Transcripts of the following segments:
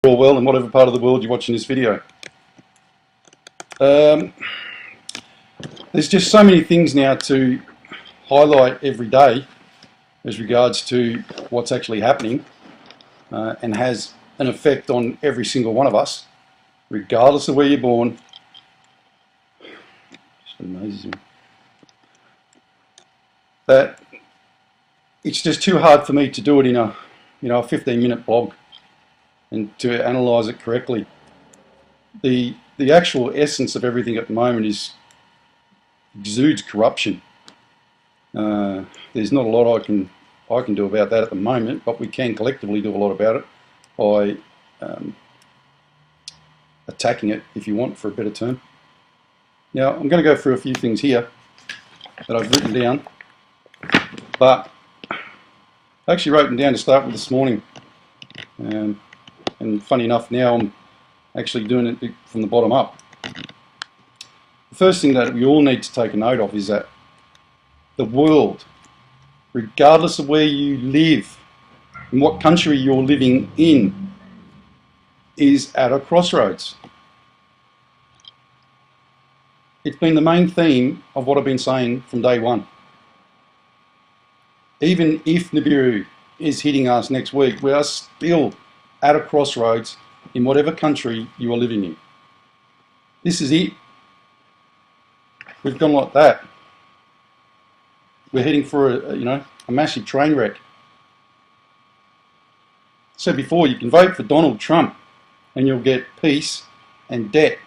All well in whatever part of the world you're watching this video. There's just so many things now to highlight every day as regards to what's actually happening and has an effect on every single one of us, regardless of where you're born. Just amazes me that it's just too hard for me to do it in a 15-minute blog and to analyse it correctly. The actual essence of everything at the moment exudes corruption. There's not a lot I can do about that at the moment, but we can collectively do a lot about it by attacking it, if you want, for a better term. Now, I'm going to go through a few things here that I've written down, but I actually wrote them down to start with this morning. And funny enough, now I'm actually doing it from the bottom up. The first thing that we all need to take a note of is that the world, regardless of where you live, in what country you're living in, is at a crossroads. It's been the main theme of what I've been saying from day one. Even if Nibiru is hitting us next week, we are still at a crossroads in whatever country you are living in. This is it. We've gone like that. We're heading for a massive train wreck. I said before, you can vote for Donald Trump and you'll get peace and debt.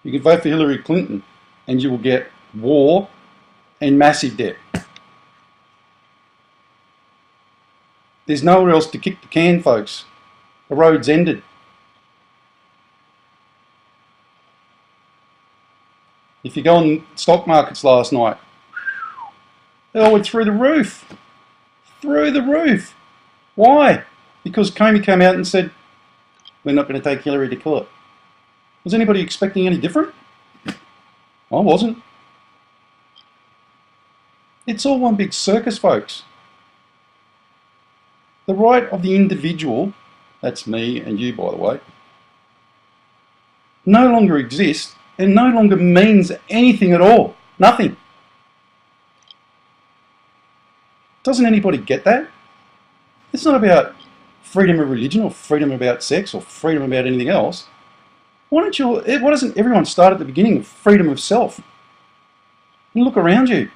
You can vote for Hillary Clinton and you will get war and massive debt. There's nowhere else to kick the can, folks. The road's ended. If you go on stock markets last night, they all went through the roof. Through the roof. Why? Because Comey came out and said, we're not going to take Hillary to court. Was anybody expecting any different? I wasn't. It's all one big circus, folks. The right of the individual, that's me and you, by the way, no longer exists and no longer means anything at all. Nothing. Doesn't anybody get that? It's not about freedom of religion or freedom about sex or freedom about anything else. Why doesn't everyone start at the beginning with freedom of self? And look around you.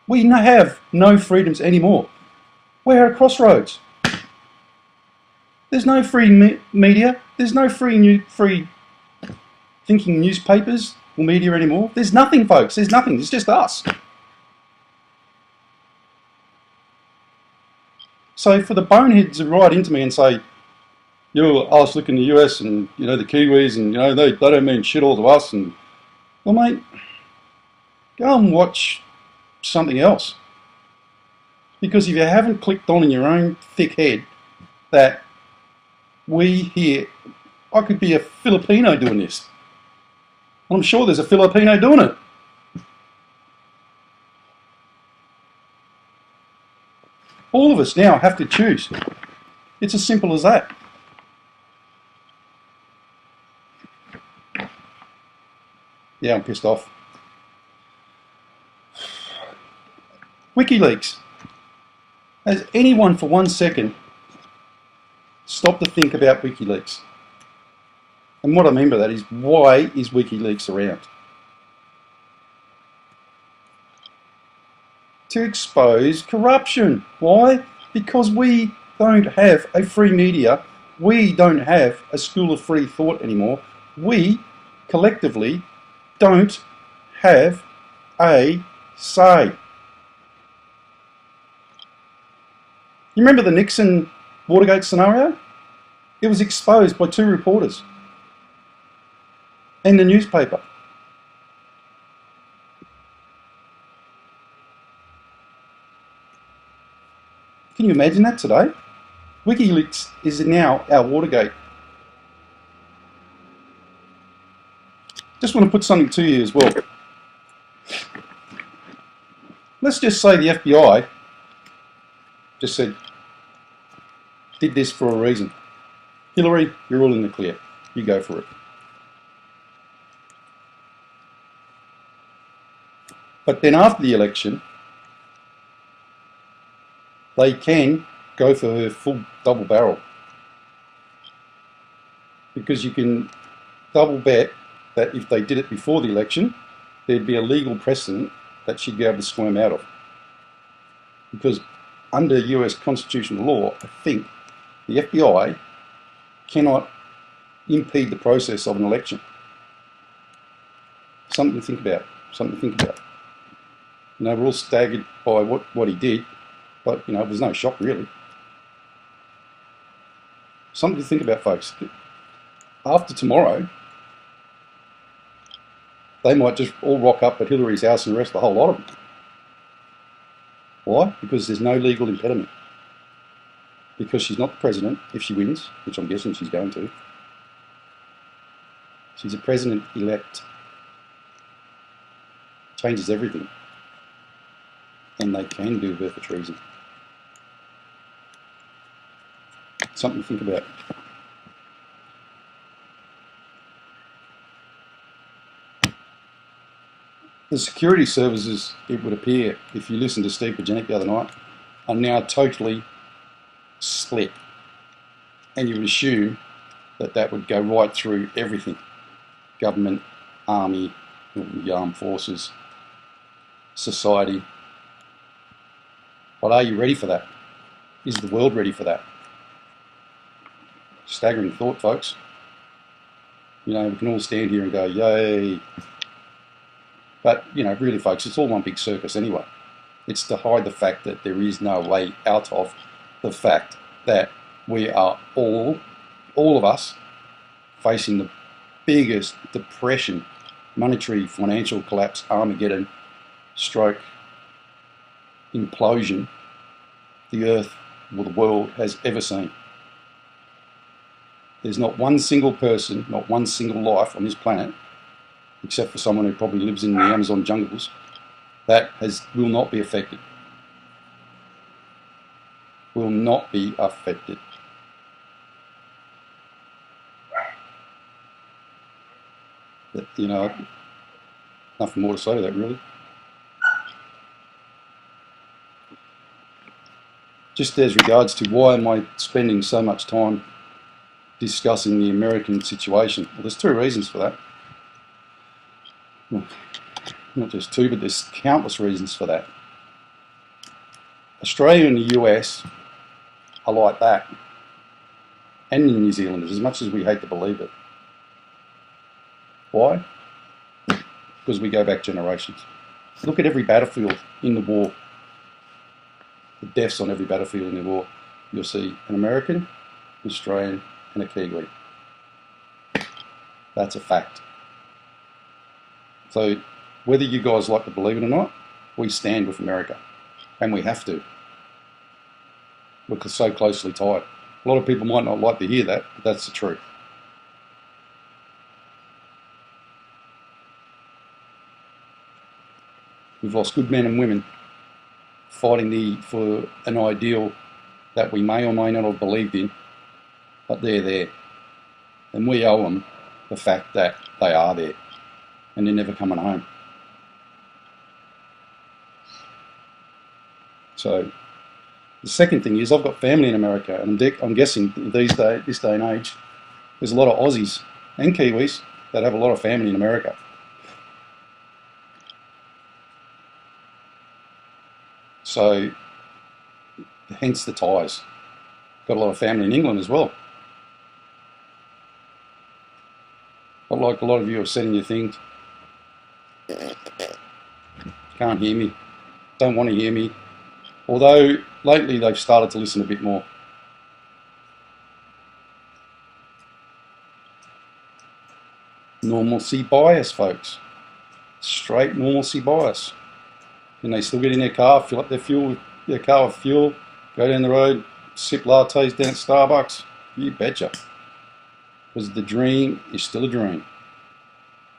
We have no freedoms anymore. We're at a crossroads. There's no free media. There's no free thinking newspapers or media anymore. There's nothing, folks. There's nothing. It's just us. So for the boneheads to write into me and say, I was looking at the US and the Kiwis and they don't mean shit all to us, and well, mate, go and watch something else. Because if you haven't clicked on in your own thick head that we here, I could be a Filipino doing this. I'm sure there's a Filipino doing it. All of us now have to choose. It's as simple as that. Yeah, I'm pissed off. WikiLeaks. Has anyone for 1 second stopped to think about WikiLeaks? And what I mean by that is, why is WikiLeaks around? To expose corruption. Why? Because we don't have a free media. We don't have a school of free thought anymore. We, collectively, don't have a say. You remember the Nixon Watergate scenario? It was exposed by 2 reporters and the newspaper. Can you imagine that today? WikiLeaks is now our Watergate. Just want to put something to you as well. Let's just say the FBI just said, did this for a reason. Hillary, you're all in the clear. You go for it. But then after the election, they can go for her full double barrel. Because you can double bet that if they did it before the election, there'd be a legal precedent that she'd be able to squirm out of. Because under US constitutional law, I think the FBI cannot impede the process of an election. Something to think about. Something to think about. You know, we're all staggered by what he did, but, you know, there's no shock really. Something to think about, folks. After tomorrow, they might just all rock up at Hillary's house and arrest the whole lot of them. Why? Because there's no legal impediment. Because she's not the president if she wins, which I'm guessing she's going to. She's a president-elect. Changes everything. And they can do her for treason. Something to think about. The security services, it would appear, if you listen to Steve Bajanic the other night, are now totally split. And you would assume that that would go right through everything. Government, army, the armed forces, society. But are you ready for that? Is the world ready for that? Staggering thought, folks. You know, we can all stand here and go, yay. But, you know, really, folks, it's all one big circus anyway. It's to hide the fact that there is no way out of the fact that we are all of us, facing the biggest depression, monetary, financial collapse, Armageddon, stroke, implosion the earth or the world has ever seen. There's not one single person, not one single life on this planet, except for someone who probably lives in the Amazon jungles, that will not be affected. Will not be affected. But, you know, nothing more to say to that, really. Just as regards to why am I spending so much time discussing the American situation? Well, there's two reasons for that. Well, not just two, but there's countless reasons for that. Australia and the US are like that. And the New Zealanders, as much as we hate to believe it. Why? Because we go back generations. Look at every battlefield in the war. The deaths on every battlefield in the war. You'll see an American, an Australian, and a Kiwi. That's a fact. So, whether you guys like to believe it or not, we stand with America. And we have to. We're so closely tied. A lot of people might not like to hear that, but that's the truth. We've lost good men and women fighting for an ideal that we may or may not have believed in, but they're there. And we owe them the fact that they are there and they're never coming home. So the second thing is I've got family in America, and I'm guessing this day and age, there's a lot of Aussies and Kiwis that have a lot of family in America. So, hence the ties. Got a lot of family in England as well. But like a lot of you have said in your things, can't hear me, don't want to hear me. Although lately they've started to listen a bit more. Normalcy bias, folks. Straight normalcy bias. And they still get in their car, fill up their car with fuel, go down the road, sip lattes down at Starbucks. You betcha. Because the dream is still a dream.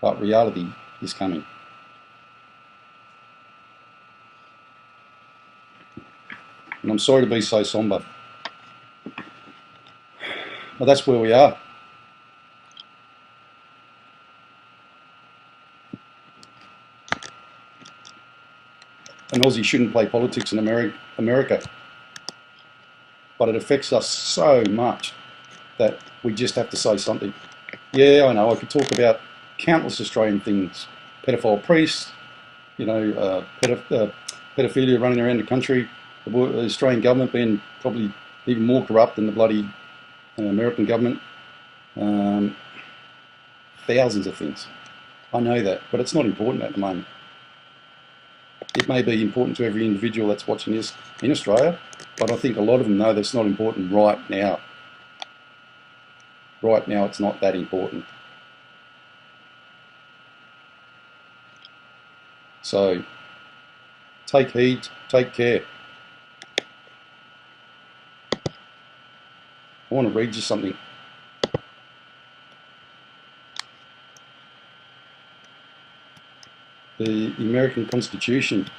But reality is coming. And I'm sorry to be so somber. Well, that's where we are. An Aussie shouldn't play politics in America, but it affects us so much that we just have to say something. Yeah, I know, I could talk about countless Australian things. Pedophile priests, you know, pedophilia running around the country, the Australian government being probably even more corrupt than the bloody American government. Thousands of things. I know that, but it's not important at the moment. It may be important to every individual that's watching this in Australia, but I think a lot of them know that's not important right now. Right now, it's not that important. So, take heed, take care. I want to read you something. The American Constitution.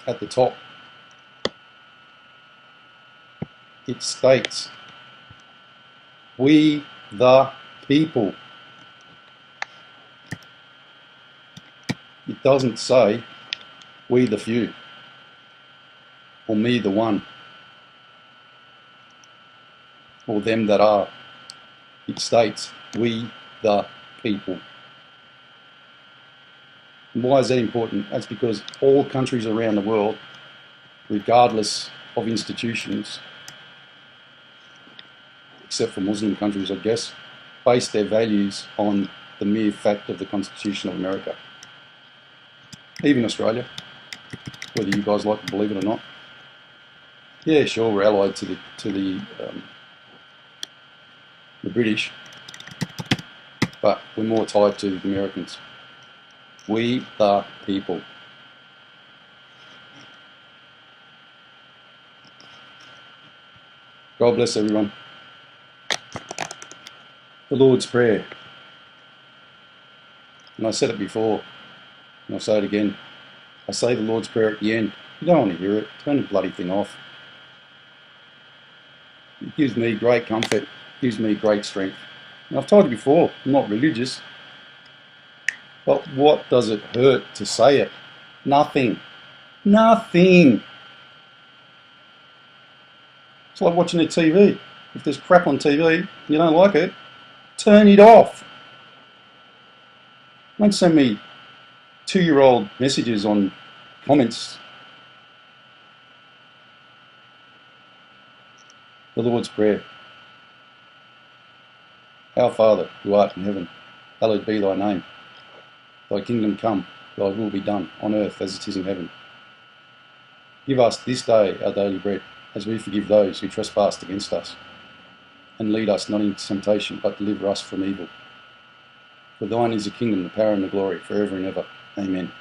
At the top, it states, "We the people." It doesn't say, "We the few," or "me the one," or "them that are." It states, "We the people." And why is that important? That's because all countries around the world, regardless of institutions, except for Muslim countries, I guess, base their values on the mere fact of the Constitution of America. Even Australia, whether you guys like to believe it or not. Yeah, sure, we're allied to the British, but we're more tied to the Americans. We the people. God bless everyone. The Lord's Prayer. And I said it before, and I'll say it again. I say the Lord's Prayer at the end. You don't want to hear it. Turn the bloody thing off. It gives me great comfort. It gives me great strength. And I've told you before, I'm not religious. But what does it hurt to say it? Nothing. Nothing. It's like watching the TV. If there's crap on TV and you don't like it, turn it off. Don't send me 2-year-old messages on comments. The Lord's Prayer. Our Father, who art in heaven, hallowed be thy name. Thy kingdom come, thy will be done, on earth as it is in heaven. Give us this day our daily bread, as we forgive those who trespass against us. And lead us not into temptation, but deliver us from evil. For thine is the kingdom, the power and the glory, forever and ever. Amen.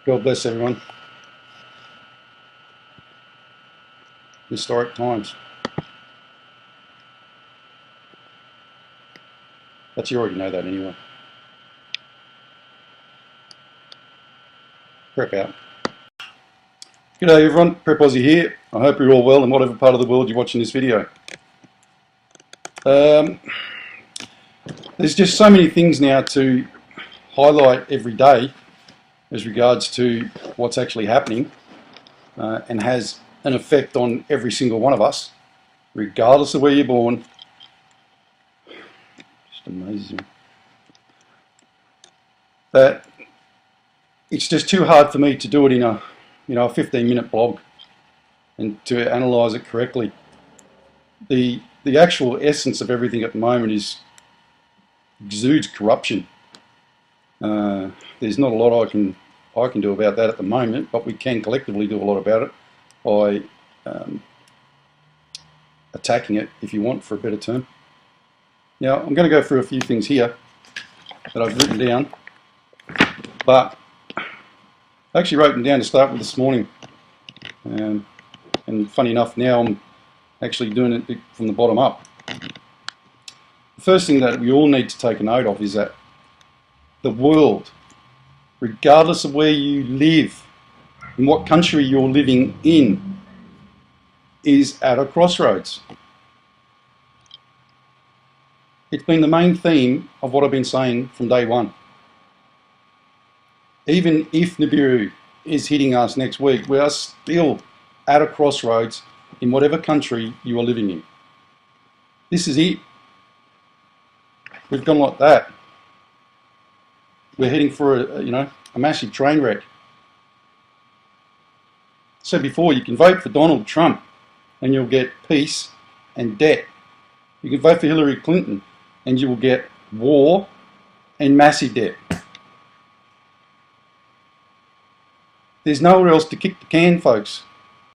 God bless everyone. Historic times. But you already know that anyway. Prep out. G'day everyone, Prep Aussie here. I hope you're all well in whatever part of the world you're watching this video. There's just so many things now to highlight every day as regards to what's actually happening and has an effect on every single one of us, regardless of where you're born. Just amazing. But it's just too hard for me to do it in a 15-minute blog and to analyse it correctly. The actual essence of everything at the moment exudes corruption. There's not a lot I can do about that at the moment, but we can collectively do a lot about it by attacking it, if you want, for a better term. Now, I'm going to go through a few things here that I've written down, but I actually wrote them down to start with this morning, and funny enough, now I'm actually doing it from the bottom up. The first thing that we all need to take a note of is that The world, regardless of where you live, in what country you're living in, is at a crossroads. It's been the main theme of what I've been saying from day one. Even if Nibiru is hitting us next week, we are still at a crossroads in whatever country you are living in. This is it. We've gone like that. We're heading for a massive train wreck. So before, you can vote for Donald Trump and you'll get peace and debt. You can vote for Hillary Clinton and you will get war and massive debt. There's nowhere else to kick the can, folks.